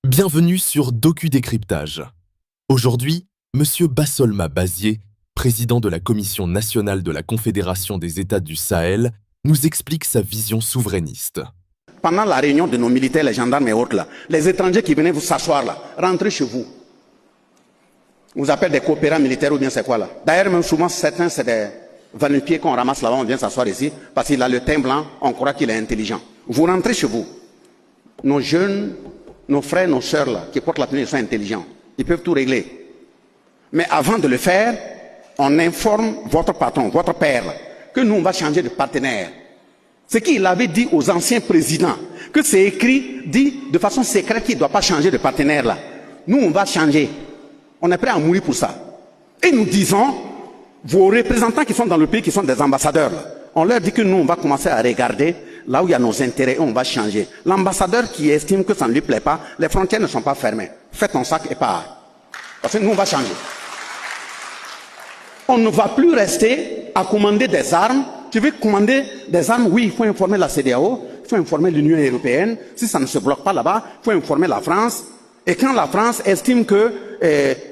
Bienvenue sur DocuDécryptage. Aujourd'hui, Monsieur Bassolma Bazier, président de la Commission nationale de la Confédération des États du Sahel, nous explique sa vision souverainiste. Pendant la réunion de nos militaires, les gendarmes et autres, là, les étrangers qui venaient vous s'asseoir là, rentrez chez vous. On vous appelle des coopérants militaires ou bien c'est quoi là? D'ailleurs, même souvent, certains, c'est des va-nu-pieds qu'on ramasse là-bas, on vient s'asseoir ici, parce qu'il a le teint blanc, on croit qu'il est intelligent. Vous rentrez chez vous. Nos jeunes, nos frères, nos sœurs là, qui portent la tenue, ils sont intelligents. Ils peuvent tout régler. Mais avant de le faire, on informe votre patron, votre père, que nous, on va changer de partenaire. Ce qu'il avait dit aux anciens présidents, que c'est écrit, dit de façon secrète qu'il ne doit pas changer de partenaire là. Nous, on va changer. On est prêt à mourir pour ça. Et nous disons, vos représentants qui sont dans le pays, qui sont des ambassadeurs, là, on leur dit que nous, on va commencer à regarder là où il y a nos intérêts et on va changer. L'ambassadeur qui estime que ça ne lui plaît pas, les frontières ne sont pas fermées. Fais ton sac et pars. Parce que nous, on va changer. On ne va plus rester à commander des armes. Tu veux commander des armes? Oui, il faut informer la CEDEAO, il faut informer l'Union européenne. Si ça ne se bloque pas là-bas, il faut informer la France. Et quand la France estime que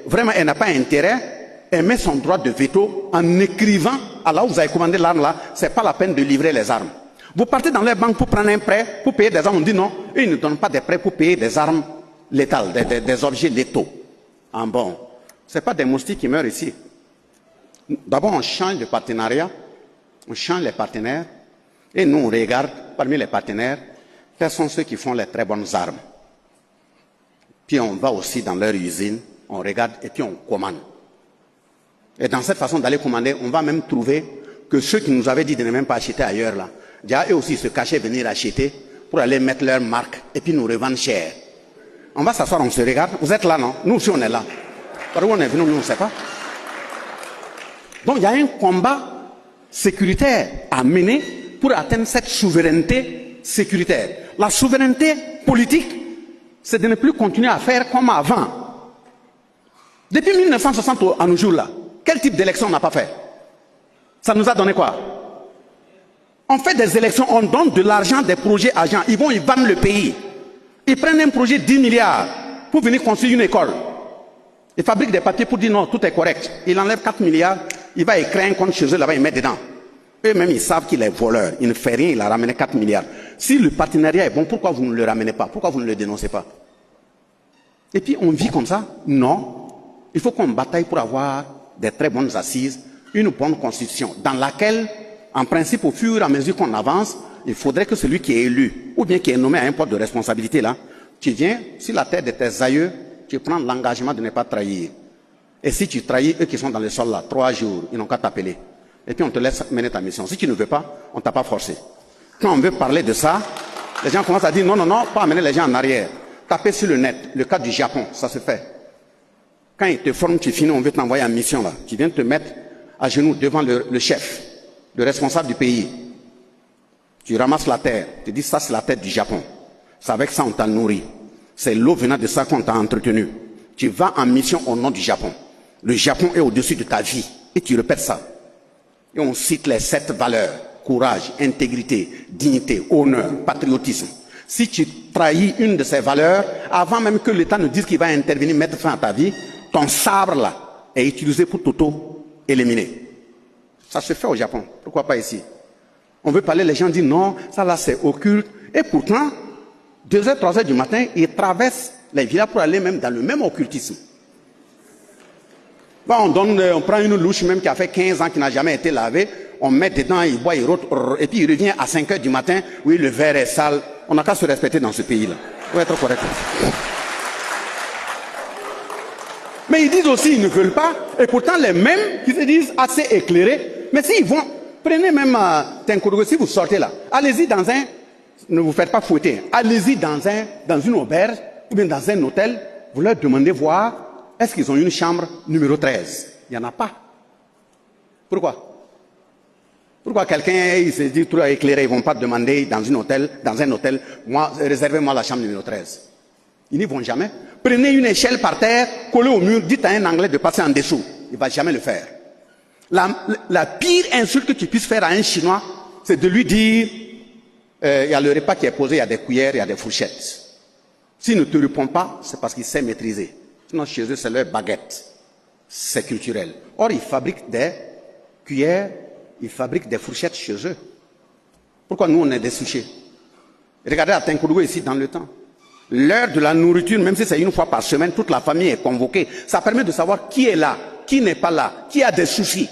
vraiment elle n'a pas intérêt, elle met son droit de veto en écrivant à là où vous avez commandé l'arme là, c'est pas la peine de livrer les armes. Vous partez dans les banques pour prendre un prêt, pour payer des armes, on dit non, eux ils ne donnent pas des prêts pour payer des armes létales, des objets létaux. Ah bon, c'est pas des moustiques qui meurent ici. D'abord on change de partenariat, on change les partenaires, et nous on regarde parmi les partenaires, quels sont ceux qui font les très bonnes armes. Puis on va aussi dans leur usine, on regarde et puis on commande. Et dans cette façon d'aller commander, on va même trouver que ceux qui nous avaient dit de ne même pas acheter ailleurs, là, déjà eux aussi se cachaient venir acheter pour aller mettre leur marque et puis nous revendre cher. On va s'asseoir, on se regarde. Vous êtes là, non? Nous aussi on est là. Par où on est venu, nous on ne sait pas. Donc il y a un combat sécuritaire à mener pour atteindre cette souveraineté sécuritaire. La souveraineté politique, c'est de ne plus continuer à faire comme avant. Depuis 1960 à nos jours là, quel type d'élection on n'a pas fait? Ça nous a donné quoi? On fait des élections, on donne de l'argent, des projets à gens. Ils vont, ils vendent le pays. Ils prennent un projet de 10 milliards pour venir construire une école. Ils fabriquent des papiers pour dire non, tout est correct. Ils enlèvent 4 milliards, il va écrire un compte chez eux là-bas, ils mettent dedans. Eux-mêmes, ils savent qu'il est voleur. Il ne fait rien, il a ramené 4 milliards. Si le partenariat est bon, pourquoi vous ne le ramenez pas? Pourquoi vous ne le dénoncez pas? Et puis on vit comme ça? Non. Il faut qu'on bataille pour avoir des très bonnes assises, une bonne constitution, dans laquelle, en principe, au fur et à mesure qu'on avance, il faudrait que celui qui est élu, ou bien qui est nommé à un poste de responsabilité là, tu viens, sur la terre de tes aïeux, tu prends l'engagement de ne pas trahir. Et si tu trahis, eux qui sont dans le sol là, 3 jours, ils n'ont qu'à t'appeler. Et puis on te laisse mener ta mission. Si tu ne veux pas, on ne t'a pas forcé. Quand on veut parler de ça, les gens commencent à dire non, non, non, pas amener les gens en arrière. Taper sur le net, le cas du Japon, ça se fait. Quand ils te forment, tu finis, on veut t'envoyer en mission là. Tu viens te mettre à genoux devant le chef, le responsable du pays. Tu ramasses la terre, tu dis ça c'est la terre du Japon. C'est avec ça on t'a nourri. C'est l'eau venant de ça qu'on t'a entretenu. Tu vas en mission au nom du Japon. Le Japon est au-dessus de ta vie. Et tu répètes ça. Et on cite les 7 valeurs. Courage, intégrité, dignité, honneur, patriotisme. Si tu trahis une de ces valeurs, avant même que l'État ne dise qu'il va intervenir, mettre fin à ta vie, ton sabre là est utilisé pour t'auto-éliminer. Ça se fait au Japon. Pourquoi pas ici? On veut parler, les gens disent non, ça là c'est occulte. Et pourtant, 2h, 3h du matin, ils traversent les villages pour aller même dans le même occultisme. Bon, on prend une louche même qui a fait 15 ans, qui n'a jamais été lavée, on met dedans, il boit, il rote, et puis il revient à 5h du matin, oui, le verre est sale. On n'a qu'à se respecter dans ce pays-là. Il faut être correct. Mais ils disent aussi, ils ne veulent pas, et pourtant les mêmes qui se disent assez éclairés, mais s'ils vont, prenez même Tinkourou, si vous sortez là, allez-y dans un, ne vous faites pas fouetter, allez-y dans une auberge, ou bien dans un hôtel, vous leur demandez voir, est-ce qu'ils ont une chambre numéro 13? Il n'y en a pas. Pourquoi? Pourquoi quelqu'un, il se dit trop éclairé, ils ne vont pas demander dans un hôtel, moi, réservez-moi la chambre numéro 13. Ils n'y vont jamais. Prenez une échelle par terre, collez au mur, dites à un Anglais de passer en dessous. Il ne va jamais le faire. La pire insulte que tu puisses faire à un Chinois, c'est de lui dire, il y a le repas qui est posé, il y a des cuillères, il y a des fourchettes. S'il ne te répond pas, c'est parce qu'il sait maîtriser. Sinon, chez eux, c'est leur baguette. C'est culturel. Or, ils fabriquent des cuillères, ils fabriquent des fourchettes chez eux. Pourquoi nous, on est des souchés? Regardez à Tinkourou ici, dans le temps. L'heure de la nourriture, même si c'est une fois par semaine, toute la famille est convoquée. Ça permet de savoir qui est là, qui n'est pas là, qui a des soucis.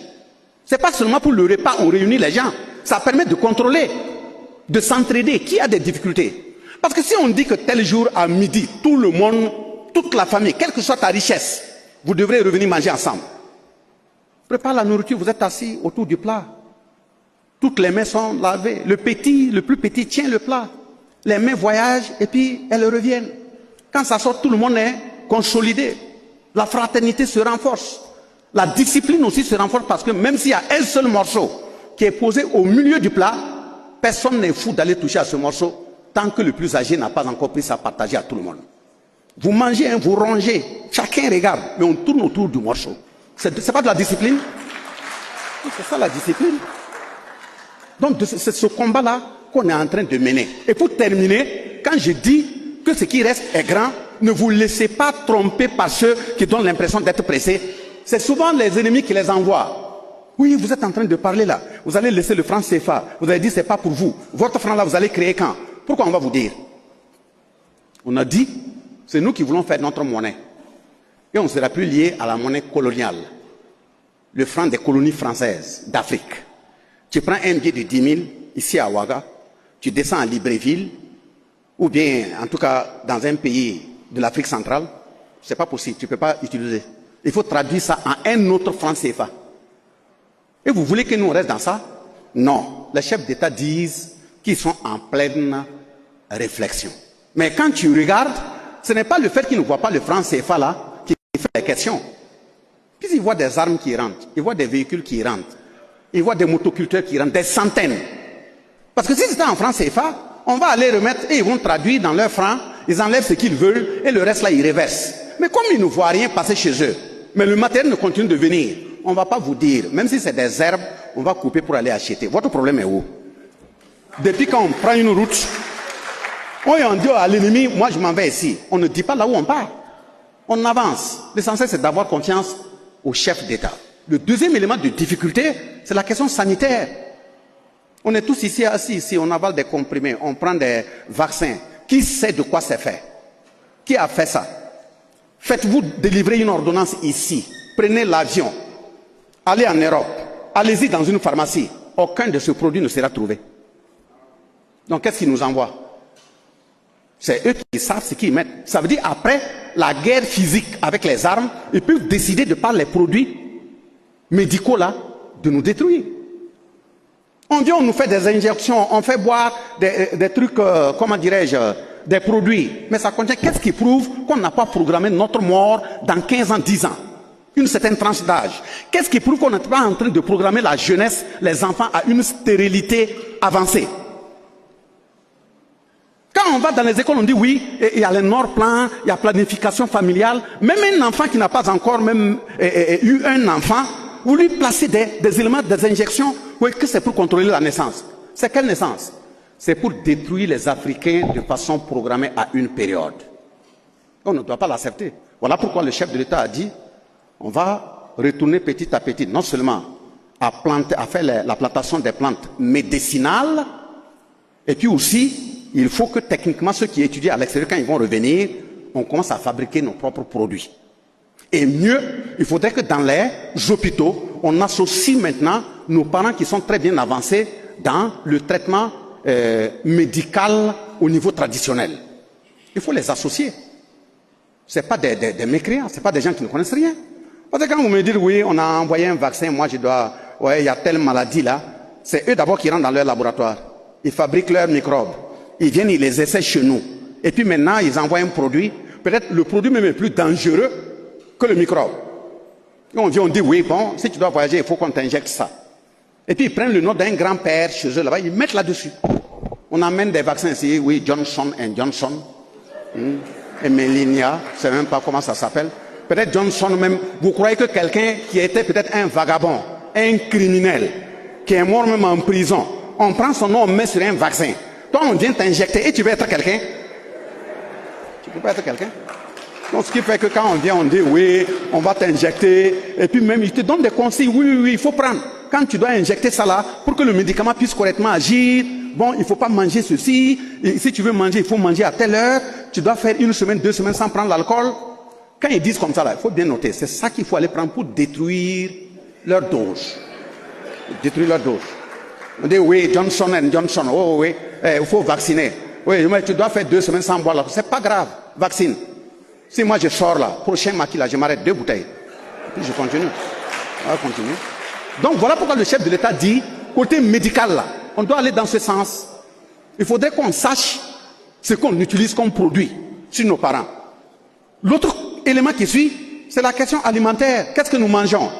C'est pas seulement pour le repas, on réunit les gens. Ça permet de contrôler, de s'entraider, qui a des difficultés. Parce que si on dit que tel jour à midi, tout le monde, toute la famille, quelle que soit ta richesse, vous devrez revenir manger ensemble. Prépare la nourriture, vous êtes assis autour du plat. Toutes les mains sont lavées. Le plus petit tient le plat. Les mains voyagent et puis elles reviennent. Quand ça sort, tout le monde est consolidé. La fraternité se renforce. La discipline aussi se renforce parce que même s'il y a un seul morceau qui est posé au milieu du plat, personne n'est fou d'aller toucher à ce morceau tant que le plus âgé n'a pas encore pris ça à partager à tout le monde. Vous mangez, hein, vous rongez, chacun regarde, mais on tourne autour du morceau. C'est pas de la discipline? C'est ça la discipline. Donc c'est ce combat-là qu'on est en train de mener. Et pour terminer, quand je dis que ce qui reste est grand, ne vous laissez pas tromper par ceux qui donnent l'impression d'être pressés. C'est souvent les ennemis qui les envoient. Oui, vous êtes en train de parler là. Vous allez laisser le franc CFA. Vous avez dit c'est pas pour vous. Votre franc là, vous allez créer quand? Pourquoi on va vous dire? On a dit, c'est nous qui voulons faire notre monnaie. Et on ne sera plus lié à la monnaie coloniale. Le franc des colonies françaises d'Afrique. Tu prends un billet de 10 000 ici à Ouaga, tu descends à Libreville, ou bien en tout cas dans un pays de l'Afrique centrale, c'est pas possible, tu ne peux pas utiliser. Il faut traduire ça en un autre franc CFA. Et vous voulez que nous restent dans ça? Non. Les chefs d'État disent qu'ils sont en pleine réflexion. Mais quand tu regardes, ce n'est pas le fait qu'ils ne voient pas le franc CFA là qui fait les questions. Puis ils voient des armes qui rentrent, ils voient des véhicules qui rentrent, ils voient des motoculteurs qui rentrent, des centaines. Parce que si c'était en franc CFA, on va aller remettre et ils vont traduire dans leur franc, ils enlèvent ce qu'ils veulent et le reste là ils reversent. Mais comme ils ne voient rien passer chez eux, mais le matériel ne continue de venir, on ne va pas vous dire, même si c'est des herbes, on va couper pour aller acheter. Votre problème est où? Depuis quand on prend une route, on dit à l'ennemi, moi je m'en vais ici. On ne dit pas là où on part. On avance. L'essentiel c'est d'avoir confiance au chef d'État. Le deuxième élément de difficulté, c'est la question sanitaire. On est tous ici assis, ici, on avale des comprimés, on prend des vaccins. Qui sait de quoi c'est fait? Qui a fait ça? Faites-vous délivrer une ordonnance ici. Prenez l'avion. Allez en Europe. Allez-y dans une pharmacie. Aucun de ces produits ne sera trouvé. Donc qu'est-ce qu'ils nous envoient? C'est eux qui savent ce qu'ils mettent. Ça veut dire après la guerre physique avec les armes, ils peuvent décider de par les produits médicaux là, de nous détruire. On dit on nous fait des injections, on fait boire des trucs, comment dirais-je, des produits. Mais ça contient, qu'est-ce qui prouve qu'on n'a pas programmé notre mort dans 15 ans, 10 ans? Une certaine tranche d'âge. Qu'est-ce qui prouve qu'on n'est pas en train de programmer la jeunesse, les enfants à une stérilité avancée? Quand on va dans les écoles, on dit oui, il y a les Nord-Plan, il y a planification familiale. Même un enfant qui n'a pas encore même eu un enfant, vous lui placez des éléments, des injections, oui, que c'est pour contrôler la naissance. C'est quelle naissance? C'est pour détruire les Africains de façon programmée à une période. On ne doit pas l'accepter. Voilà pourquoi le chef de l'État a dit, on va retourner petit à petit, non seulement à faire la plantation des plantes médicinales, et puis aussi, il faut que techniquement, ceux qui étudient à l'extérieur, quand ils vont revenir, on commence à fabriquer nos propres produits. Et mieux, il faudrait que dans les hôpitaux, on associe maintenant nos parents qui sont très bien avancés dans le traitement médical au niveau traditionnel. Il faut les associer. Ce n'est pas des mécréants, ce n'est pas des gens qui ne connaissent rien. Parce que quand vous me dites, oui, on a envoyé un vaccin, moi je dois, ouais, il y a telle maladie là, c'est eux d'abord qui rentrent dans leur laboratoire. Ils fabriquent leurs microbes. Ils viennent, ils les essaient chez nous. Et puis maintenant, ils envoient un produit. Peut-être le produit même est plus dangereux que le microbe. Et on vient, on dit, oui, bon, si tu dois voyager, il faut qu'on t'injecte ça. Et puis ils prennent le nom d'un grand-père chez eux là-bas, ils mettent là-dessus. On amène des vaccins ici, oui, Johnson & Johnson, et Melinia, je ne sais même pas comment ça s'appelle. Peut-être Johnson même, vous croyez que quelqu'un qui était peut-être un vagabond, un criminel, qui est mort même en prison, on prend son nom, on met sur un vaccin. Toi, on vient t'injecter et tu veux être quelqu'un? Tu peux pas être quelqu'un. Donc, ce qui fait que quand on vient, on dit oui, on va t'injecter, et puis même, il te donne des conseils, oui, il faut prendre. Quand tu dois injecter ça là, pour que le médicament puisse correctement agir, bon, il faut pas manger ceci, et si tu veux manger, il faut manger à telle heure, tu dois faire 1 semaine, 2 semaines sans prendre l'alcool. Quand ils disent comme ça là, il faut bien noter, c'est ça qu'il faut aller prendre pour détruire leur dose. Détruire leur dose. On dit oui, Johnson & Johnson, oh oui, il faut vacciner. Oui, mais tu dois faire 2 semaines sans boire l'alcool. C'est pas grave, vaccine. Si moi je sors là, prochain maquis là, je m'arrête 2 bouteilles. Et puis je continue. On va continuer. Donc voilà pourquoi le chef de l'État dit, côté médical là, on doit aller dans ce sens. Il faudrait qu'on sache ce qu'on utilise comme produit sur nos parents. L'autre élément qui suit, c'est la question alimentaire. Qu'est-ce que nous mangeons?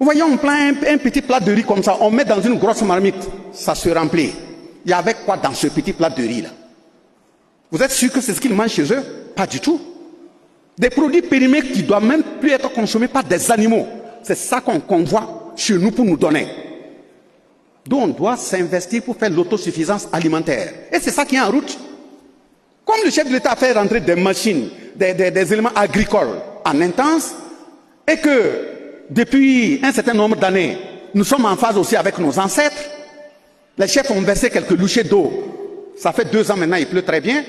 Vous voyez, on prend un petit plat de riz comme ça, on met dans une grosse marmite, ça se remplit. Il y a avec quoi dans ce petit plat de riz là? Vous êtes sûr que c'est ce qu'ils mangent chez eux? Pas du tout. Des produits périmés qui ne doivent même plus être consommés par des animaux. C'est ça qu'on convoite chez nous pour nous donner. Donc on doit s'investir pour faire l'autosuffisance alimentaire. Et c'est ça qui est en route. Comme le chef de l'État a fait rentrer des machines, des éléments agricoles en intense, et que depuis un certain nombre d'années, nous sommes en phase aussi avec nos ancêtres, les chefs ont versé quelques louchées d'eau. Ça fait 2 ans maintenant, il pleut très bien.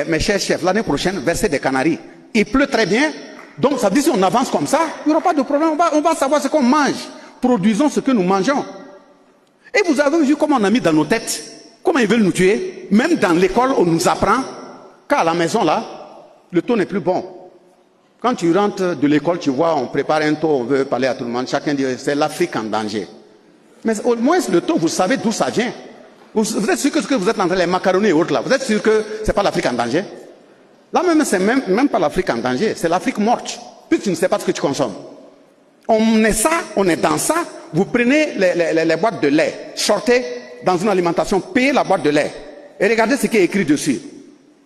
Mes chers chefs, l'année prochaine, verser des canaries. Il pleut très bien. Donc ça veut dire si on avance comme ça, il n'y aura pas de problème. On va savoir ce qu'on mange. Produisons ce que nous mangeons. Et vous avez vu comment on a mis dans nos têtes, comment ils veulent nous tuer. Même dans l'école, on nous apprend qu'à la maison, là, le taux n'est plus bon. Quand tu rentres de l'école, tu vois, on prépare un taux, on veut parler à tout le monde. Chacun dit, c'est l'Afrique en danger. Mais au moins, le taux, vous savez d'où ça vient. Vous êtes sûr que ce que vous êtes en train de les macaronis et autres là, vous êtes sûr que ce n'est pas l'Afrique en danger? Là même, c'est même pas l'Afrique en danger, c'est l'Afrique morte. Puis tu ne sais pas ce que tu consommes. On est ça, on est dans ça. Vous prenez les boîtes de lait, sortez dans une alimentation, payez la boîte de lait et regardez ce qui est écrit dessus.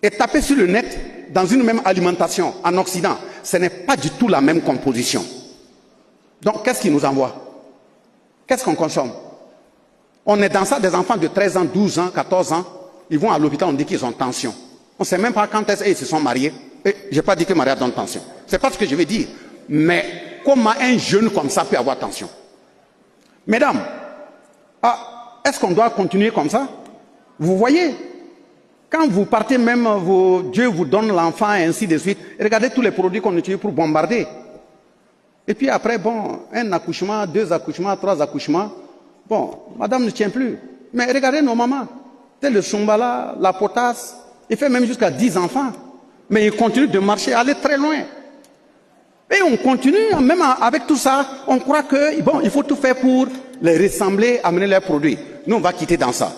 Et tapez sur le net dans une même alimentation en Occident. Ce n'est pas du tout la même composition. Donc qu'est-ce qu'ils nous envoient? Qu'est-ce qu'on consomme? On est dans ça, des enfants de 13 ans, 12 ans, 14 ans, ils vont à l'hôpital, on dit qu'ils ont tension. On ne sait même pas quand est-ce qu'ils se sont mariés. Et je n'ai pas dit que Maria donne tension. Ce n'est pas ce que je vais dire. Mais comment un jeune comme ça peut avoir tension? Mesdames, est-ce qu'on doit continuer comme ça? Vous voyez, quand vous partez même, Dieu vous donne l'enfant et ainsi de suite. Regardez tous les produits qu'on utilise pour bombarder. Et puis après, bon, 1 accouchement, 2 accouchements, 3 accouchements. Bon, madame ne tient plus. Mais regardez nos mamans. C'est le Sumbala, la potasse. Il fait même jusqu'à 10 enfants. Mais il continue de marcher, aller très loin. Et on continue, même avec tout ça, on croit que, bon, il faut tout faire pour les ressembler, amener leurs produits. Nous, on va quitter dans ça.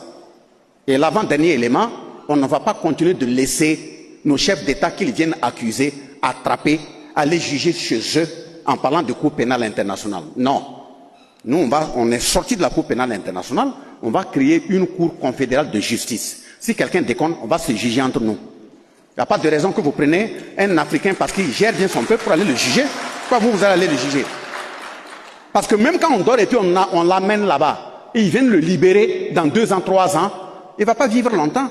Et l'avant-dernier élément, on ne va pas continuer de laisser nos chefs d'État qu'ils viennent accuser, attraper, aller juger chez eux en parlant de Cour pénale internationale. Non. Nous, on est sorti de la Cour pénale internationale, on va créer une Cour confédérale de justice. Si quelqu'un déconne, on va se juger entre nous. Il n'y a pas de raison que vous preniez un Africain parce qu'il gère bien son peuple pour aller le juger. Pourquoi vous allez le juger? Parce que même quand on dort et puis on l'amène là-bas, et ils viennent le libérer dans 2 ans, 3 ans, il ne va pas vivre longtemps.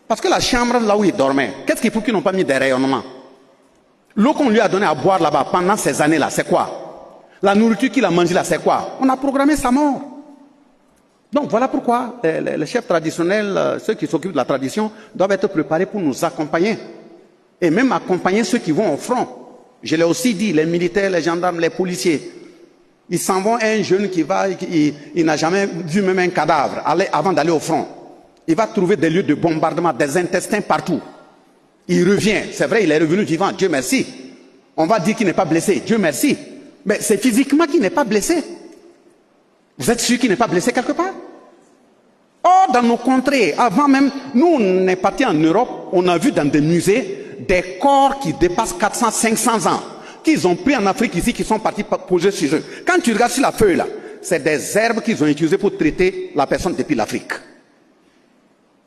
Parce que la chambre là où il dormait, qu'est-ce qu'il faut qu'ils n'ont pas mis des rayonnements? L'eau qu'on lui a donnée à boire là-bas pendant ces années-là, c'est quoi? La nourriture qu'il a mangée là, c'est quoi? On a programmé sa mort. Donc voilà pourquoi les chefs traditionnels, ceux qui s'occupent de la tradition, doivent être préparés pour nous accompagner. Et même accompagner ceux qui vont au front. Je l'ai aussi dit, les militaires, les gendarmes, les policiers. Ils s'en vont, un jeune qui va, il n'a jamais vu même un cadavre avant d'aller au front. Il va trouver des lieux de bombardement, des intestins partout. Il revient, c'est vrai, il est revenu vivant, Dieu merci. On va dire qu'il n'est pas blessé, Dieu merci. Mais c'est physiquement qu'il n'est pas blessé. Vous êtes sûr qu'il n'est pas blessé quelque part? Or, dans nos contrées, avant même, nous, on est partis en Europe, on a vu dans des musées des corps qui dépassent 400, 500 ans, qu'ils ont pris en Afrique ici, qui sont partis poser sur eux. Quand tu regardes sur la feuille là, c'est des herbes qu'ils ont utilisées pour traiter la personne depuis l'Afrique.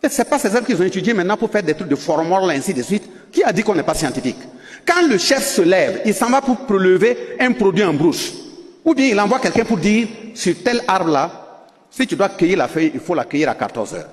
Ce n'est pas ces herbes qu'ils ont étudiées maintenant pour faire des trucs de formol, ainsi de suite. Qui a dit qu'on n'est pas scientifique? Quand le chef se lève, il s'en va pour prélever un produit en brousse. Ou bien il envoie quelqu'un pour dire, sur tel arbre là, si tu dois cueillir la feuille, il faut la cueillir à 14 heures.